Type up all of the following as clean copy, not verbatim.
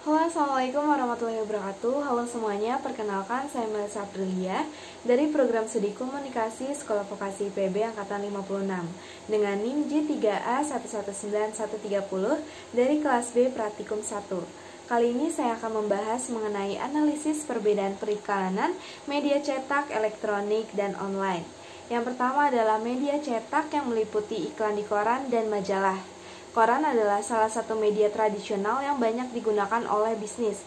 Halo, Assalamualaikum warahmatullahi wabarakatuh. Halo semuanya, perkenalkan saya Melisa Aprilia dari program Studi Komunikasi Sekolah Vokasi IPB Angkatan 56 dengan NIM J3A119130 dari kelas B Praktikum 1. Kali ini saya akan membahas mengenai analisis perbedaan periklanan media cetak, elektronik, dan online. Yang pertama adalah media cetak yang meliputi iklan di koran dan majalah. Koran adalah salah satu media tradisional yang banyak digunakan oleh bisnis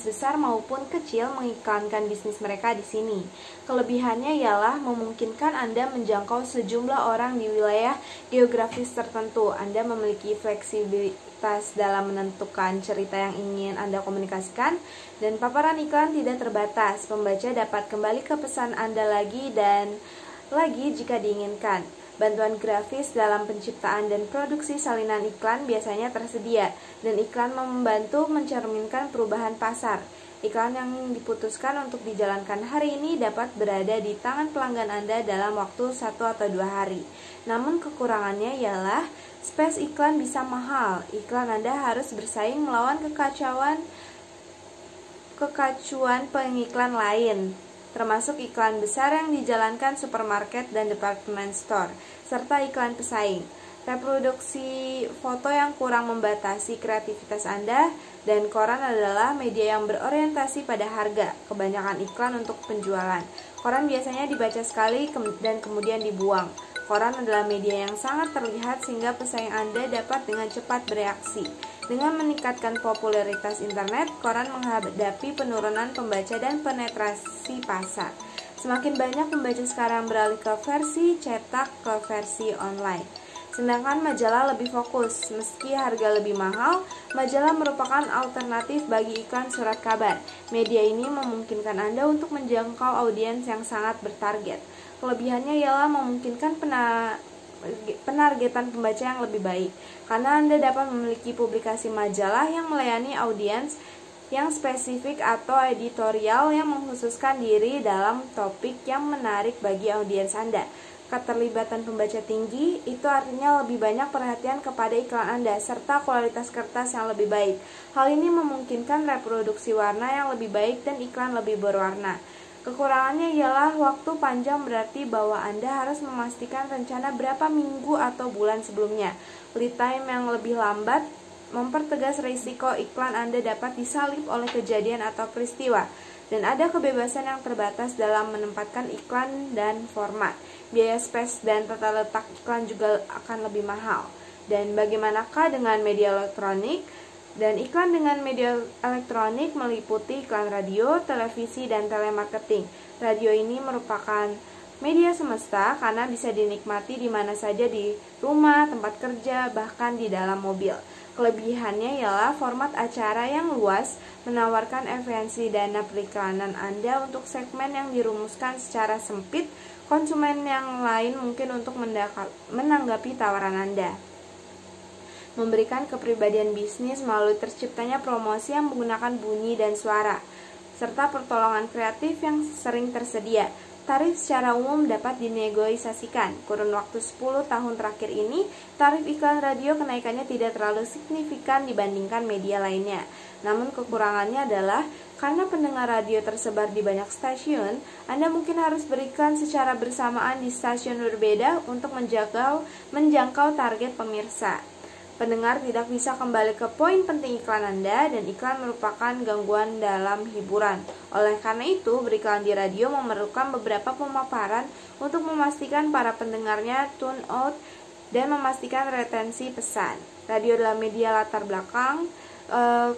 besar maupun kecil mengiklankan bisnis mereka di sini. Kelebihannya ialah memungkinkan Anda menjangkau sejumlah orang di wilayah geografis tertentu. Anda memiliki fleksibilitas dalam menentukan cerita yang ingin Anda komunikasikan, dan paparan iklan tidak terbatas. Pembaca dapat kembali ke pesan Anda lagi dan lagi jika diinginkan. Bantuan grafis dalam penciptaan dan produksi salinan iklan biasanya tersedia, dan iklan membantu mencerminkan perubahan pasar. Iklan yang diputuskan untuk dijalankan hari ini dapat berada di tangan pelanggan Anda dalam waktu 1 atau 2 hari. Namun kekurangannya ialah space iklan bisa mahal. Iklan Anda harus bersaing melawan kekacauan pengiklan lain, termasuk iklan besar yang dijalankan supermarket dan department store, serta iklan pesaing. Reproduksi foto yang kurang membatasi kreativitas Anda, dan koran adalah media yang berorientasi pada harga, kebanyakan iklan untuk penjualan. Koran biasanya dibaca sekali dan kemudian dibuang. Koran adalah media yang sangat terlihat sehingga pesaing Anda dapat dengan cepat bereaksi. Dengan meningkatkan popularitas internet, koran menghadapi penurunan pembaca dan penetrasi pasar. Semakin banyak pembaca sekarang beralih ke versi cetak ke versi online. Sedangkan majalah lebih fokus. Meski harga lebih mahal, majalah merupakan alternatif bagi iklan surat kabar. Media ini memungkinkan Anda untuk menjangkau audiens yang sangat bertarget. Kelebihannya ialah memungkinkan penargetan pembaca yang lebih baik, karena Anda dapat memiliki publikasi majalah yang melayani audiens yang spesifik atau editorial yang mengkhususkan diri dalam topik yang menarik bagi audiens Anda. Keterlibatan pembaca tinggi, itu artinya lebih banyak perhatian kepada iklan Anda, serta kualitas kertas yang lebih baik. Hal ini memungkinkan reproduksi warna yang lebih baik dan iklan lebih berwarna. Kekurangannya ialah waktu panjang, berarti bahwa Anda harus memastikan rencana berapa minggu atau bulan sebelumnya. Lead time yang lebih lambat mempertegas risiko iklan Anda dapat disalip oleh kejadian atau peristiwa, dan ada kebebasan yang terbatas dalam menempatkan iklan dan format. Biaya space dan tata letak iklan juga akan lebih mahal. Dan bagaimanakah dengan media elektronik? Dan iklan dengan media elektronik meliputi iklan radio, televisi, dan telemarketing. Radio ini merupakan media semesta karena bisa dinikmati di mana saja, di rumah, tempat kerja, bahkan di dalam mobil. Kelebihannya ialah format acara yang luas, menawarkan efisiensi dana periklanan Anda untuk segmen yang dirumuskan secara sempit. Konsumen yang lain mungkin untuk menanggapi tawaran Anda. Memberikan kepribadian bisnis melalui terciptanya promosi yang menggunakan bunyi dan suara, serta pertolongan kreatif yang sering tersedia. Tarif secara umum dapat dinegosiasikan. Kurun waktu 10 tahun terakhir ini, tarif iklan radio kenaikannya tidak terlalu signifikan dibandingkan media lainnya. Namun kekurangannya adalah karena pendengar radio tersebar di banyak stasiun, Anda mungkin harus beriklan secara bersamaan di stasiun berbeda untuk menjangkau target pemirsa. Pendengar tidak bisa kembali ke poin penting iklan Anda, dan iklan merupakan gangguan dalam hiburan. Oleh karena itu, beriklan di radio memerlukan beberapa pemaparan untuk memastikan para pendengarnya tune out dan memastikan retensi pesan. Radio adalah media latar belakang.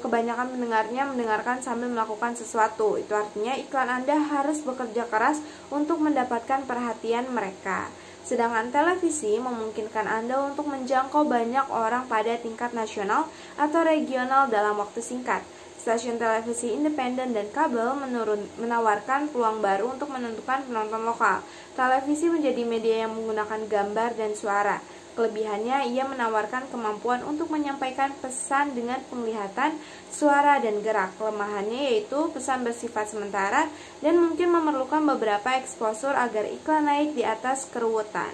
Kebanyakan pendengarnya mendengarkan sambil melakukan sesuatu. Itu artinya iklan Anda harus bekerja keras untuk mendapatkan perhatian mereka. Sedangkan televisi memungkinkan Anda untuk menjangkau banyak orang pada tingkat nasional atau regional dalam waktu singkat. Stasiun televisi independen dan kabel menawarkan peluang baru untuk menentukan penonton lokal. Televisi menjadi media yang menggunakan gambar dan suara. Kelebihannya, ia menawarkan kemampuan untuk menyampaikan pesan dengan penglihatan, suara, dan gerak. Kelemahannya yaitu pesan bersifat sementara dan mungkin memerlukan beberapa eksposur agar iklan naik di atas keruwetan.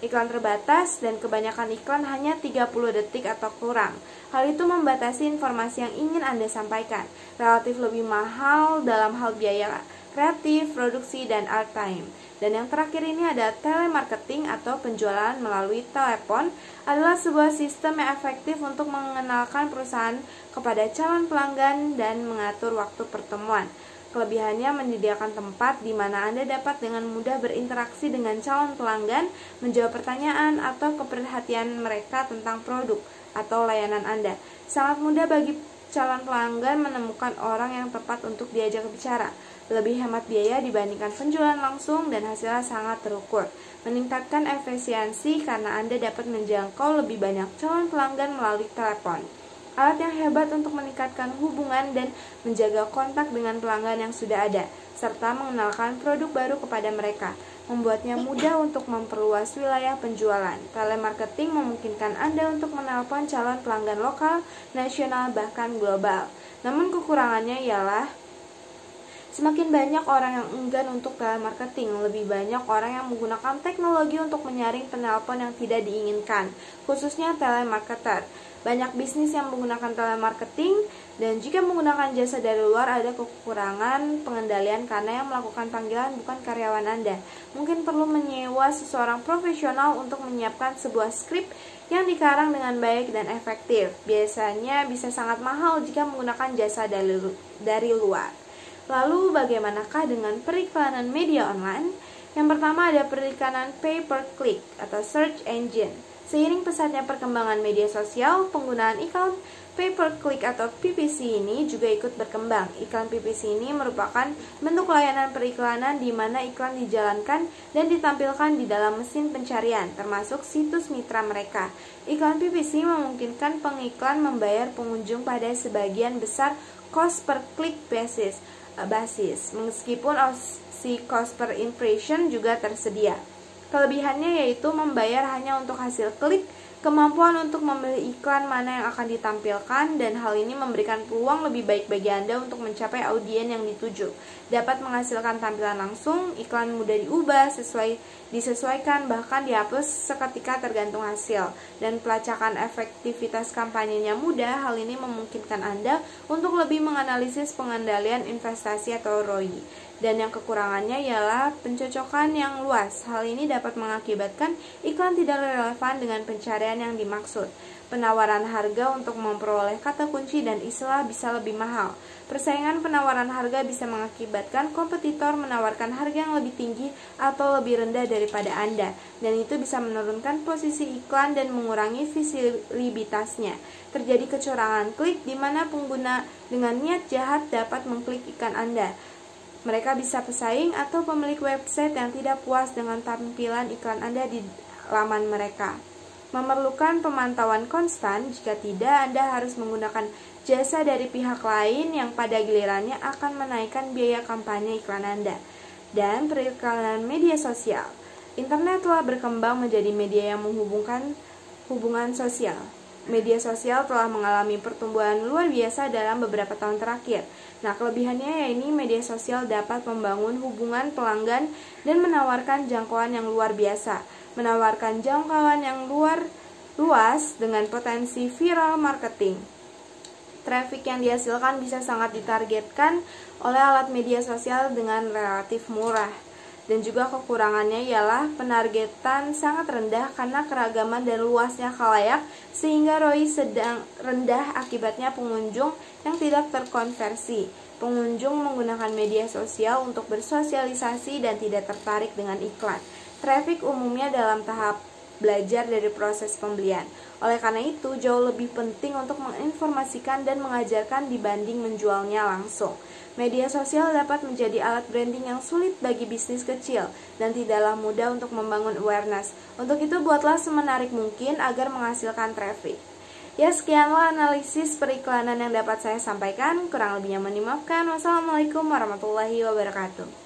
iklan terbatas, dan kebanyakan iklan hanya 30 detik atau kurang. Hal itu membatasi informasi yang ingin Anda sampaikan, relatif lebih mahal dalam hal biaya kreatif, produksi, dan airtime. Dan yang terakhir ini ada telemarketing atau penjualan melalui telepon adalah sebuah sistem yang efektif untuk mengenalkan perusahaan kepada calon pelanggan dan mengatur waktu pertemuan. Kelebihannya menyediakan tempat di mana Anda dapat dengan mudah berinteraksi dengan calon pelanggan, menjawab pertanyaan atau keperhatian mereka tentang produk atau layanan Anda. Sangat mudah bagi calon pelanggan menemukan orang yang tepat untuk diajak bicara. Lebih hemat biaya dibandingkan penjualan langsung dan hasilnya sangat terukur. Meningkatkan efisiensi karena Anda dapat menjangkau lebih banyak calon pelanggan melalui telepon. Alat yang hebat untuk meningkatkan hubungan dan menjaga kontak dengan pelanggan yang sudah ada, serta mengenalkan produk baru kepada mereka, membuatnya mudah untuk memperluas wilayah penjualan. Telemarketing memungkinkan Anda untuk menelpon calon pelanggan lokal, nasional, bahkan global. Namun kekurangannya ialah semakin banyak orang yang enggan untuk telemarketing, lebih banyak orang yang menggunakan teknologi untuk menyaring penelpon yang tidak diinginkan, khususnya telemarketer. Banyak bisnis yang menggunakan telemarketing, dan jika menggunakan jasa dari luar ada kekurangan pengendalian karena yang melakukan panggilan bukan karyawan Anda. Mungkin perlu menyewa seseorang profesional untuk menyiapkan sebuah skrip yang dikarang dengan baik dan efektif. Biasanya bisa sangat mahal jika menggunakan jasa dari luar. Lalu bagaimanakah dengan periklanan media online? Yang pertama ada periklanan pay-per-click atau search engine. Seiring pesatnya perkembangan media sosial, penggunaan iklan pay-per-click atau PPC ini juga ikut berkembang. Iklan PPC ini merupakan bentuk layanan periklanan di mana iklan dijalankan dan ditampilkan di dalam mesin pencarian, termasuk situs mitra mereka. Iklan PPC memungkinkan pengiklan membayar pengunjung pada sebagian besar cost per click basis, meskipun opsi cost per impression juga tersedia. Kelebihannya yaitu membayar hanya untuk hasil klik, kemampuan untuk memilih iklan mana yang akan ditampilkan, dan hal ini memberikan peluang lebih baik bagi Anda untuk mencapai audiens yang dituju. Dapat menghasilkan tampilan langsung, iklan mudah diubah, disesuaikan, bahkan dihapus seketika tergantung hasil. Dan pelacakan efektivitas kampanyenya mudah, hal ini memungkinkan Anda untuk lebih menganalisis pengendalian investasi atau ROI. Dan yang kekurangannya ialah pencocokan yang luas. Hal ini dapat mengakibatkan iklan tidak relevan dengan pencarian yang dimaksud. Penawaran harga untuk memperoleh kata kunci dan istilah bisa lebih mahal. Persaingan penawaran harga bisa mengakibatkan kompetitor menawarkan harga yang lebih tinggi atau lebih rendah daripada Anda, dan itu bisa menurunkan posisi iklan dan mengurangi visibilitasnya. Terjadi kecurangan klik di mana pengguna dengan niat jahat dapat mengklik iklan Anda. Mereka bisa pesaing atau pemilik website yang tidak puas dengan tampilan iklan Anda di laman mereka. Memerlukan pemantauan konstan, jika tidak Anda harus menggunakan jasa dari pihak lain yang pada gilirannya akan menaikkan biaya kampanye iklan Anda. Dan periklanan media sosial. Internet telah berkembang menjadi media yang menghubungkan hubungan sosial. Media sosial telah mengalami pertumbuhan luar biasa dalam beberapa tahun terakhir. Nah, kelebihannya yaitu media sosial dapat membangun hubungan pelanggan dan menawarkan jangkauan yang luar biasa. Menawarkan jangkauan yang luas dengan potensi viral marketing. Traffic yang dihasilkan bisa sangat ditargetkan oleh alat media sosial dengan relatif murah. Dan juga kekurangannya ialah penargetan sangat rendah karena keragaman dan luasnya khalayak, sehingga ROI sedang rendah akibatnya pengunjung yang tidak terkonversi. Pengunjung menggunakan media sosial untuk bersosialisasi dan tidak tertarik dengan iklan. Traffic umumnya dalam tahap belajar dari proses pembelian. Oleh karena itu, jauh lebih penting untuk menginformasikan dan mengajarkan dibanding menjualnya langsung. Media sosial dapat menjadi alat branding yang sulit bagi bisnis kecil dan tidaklah mudah untuk membangun awareness. Untuk itu, buatlah semenarik mungkin agar menghasilkan traffic. Ya, sekianlah analisis periklanan yang dapat saya sampaikan. Kurang lebihnya mohon dimaafkan. Wassalamualaikum warahmatullahi wabarakatuh.